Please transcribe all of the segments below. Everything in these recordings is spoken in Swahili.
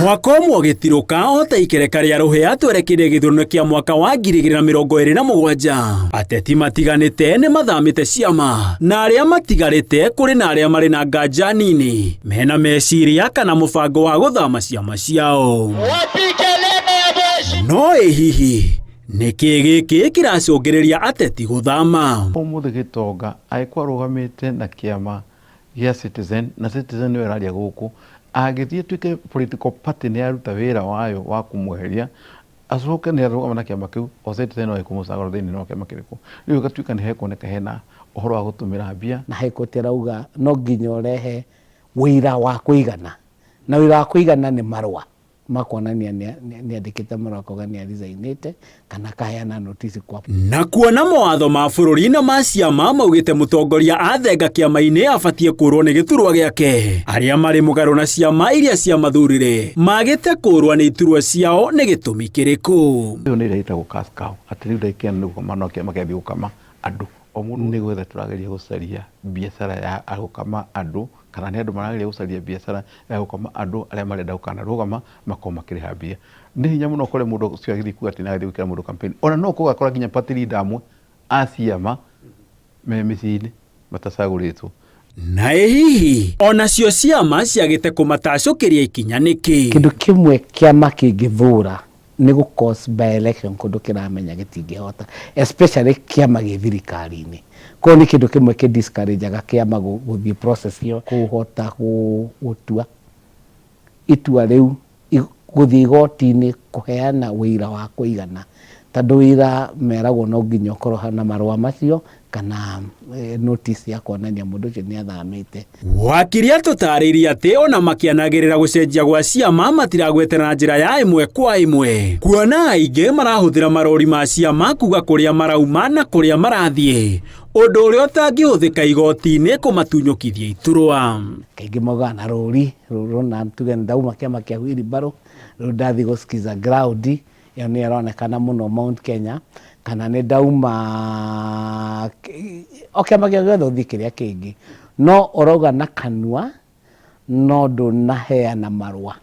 Mwaka ũmwe ũgĩtirũka ota ikereka rĩa rũhĩa twerekeire gĩthurano kĩa mwaka wa 2027. Ateti matiganĩte nĩ mathamĩte ciama na arĩa matigarĩte kũrĩ na arĩa marĩ na nganja nini mena meciria kana mũbango wa gũthama ciama ciao. No hihi nĩkĩ gĩkĩ kĩracũngĩrĩria ateti gũthama? Ũmũthĩ Gĩtonga agĩkorwo arũgamĩte na kĩama gĩa Citizen na Citizen nĩwe araria gũkũ, agĩthiĩ tuĩke political party nĩ aruta wĩra wayo wa kũmweheria acoke nĩ arũgama na kĩama kĩu o Citizen no ĩkũmũcagũra thĩinĩ wa kĩama kĩrĩkũ. Rĩu gatuĩka nĩ hekuoneka hena ũhoro wa gũtũmĩra mbia, na High-Court ĩrauga no nginya ũrehe wĩira wa kũigana, na wĩira wa kũigana nĩ marũa makuonania nĩ andĩkĩte marũa kuuga nĩ resignĩte kana kaheana notice kwa. Na kuona mawatho ma bũrũri na ma ciama maugĩte mũtongoria athenga kĩama-inĩ abatie kũrwo nĩ gĩturwa gĩake, arĩa marĩ mũgarũ na ciama iria ciamathurire magĩte kũrwa nĩ iturwa ciao nĩ gĩtũmi kĩrĩkũ? Ũyũ nĩ ĩretagwo cash cow, atĩ rĩu ndaikĩana nĩ gũkoma no kĩama gĩathiĩ gũkama andũ. O mũndũ nĩ gwetha tũrageria gũcaria biacara ya gũkama andũ, kana nĩ andũ marageria gũcaria biacara ya gũkama andũ arĩa marenda gũkanarũgama makoma makĩrĩha mbia. Nĩ hinya mũno kũrĩ mũndũ ũcio agĩthiĩ kuga atĩ nĩagathiĩ gwĩkĩra mũndũ campaign. Ona no kũgakora nginya party leader amwe a ciama me mĩciĩ-inĩ matacagũrĩtwo. Na hihi onacio ciama ciagĩte kũmatacũkĩria ikinya nĩkĩ? Kĩndũ kĩmwe kĩama kĩngĩthũra nĩ gũ-cause by election kũndũ kĩramenya gĩtingĩhota, especially kĩama gĩ thirikari-inĩ. Koguo nĩ kĩndũ kĩmwe kĩ-discourageaga kĩama gũthiĩ process ĩyo kũhota gũtua itua rĩu gũthiĩ igoti-inĩ kũheana wĩira wa kũigana, tondũ wĩira meragwo no nginya ũkorwo na marũa macio kana notice ya kuonania mũndũ ũcio nĩ athamĩte. Wakiri atũtarĩirie atĩ ona makĩanagĩrĩra gũcenjia gwa ciama matiragwete na njĩra ya ĩmwe kwa ĩmwe, kuona aingĩ marahũthĩra marori ma ciama kuga kũrĩa marauma na kũrĩa marathiĩ, ũndũ ũrĩa ũtangĩhũthĩka igoti-inĩ kũmatunyũkithia iturwa. Kaingĩ maugaga na rũri rũna tuge ndauma kĩama kĩa Wilbaro rĩu ndathiĩ gũcikiza ground, ĩyo nĩ ĩronekana mũno Mount Kenya, kana nĩ ndauma o kĩama gĩothe ũthiĩ kĩrĩa kĩngĩ, no ũrauga na kanua no ndũnaheana marũa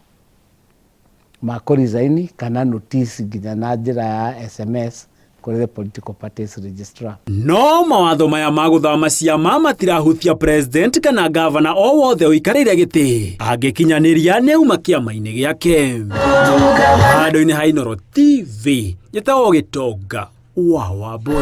ma kũ-resign kana notice nginya na njĩra ya SMS kũrĩ the political parties registrar. No mawatho maya ma gũthama ciama matirahutia president kana gavana o wothe ũikarĩire gĩtĩ angĩkinyanĩria nĩ auma kĩama-inĩ gĩake. Handũ-inĩ ha Inooro TV, njĩtagwo Gĩtonga wa Wambũi.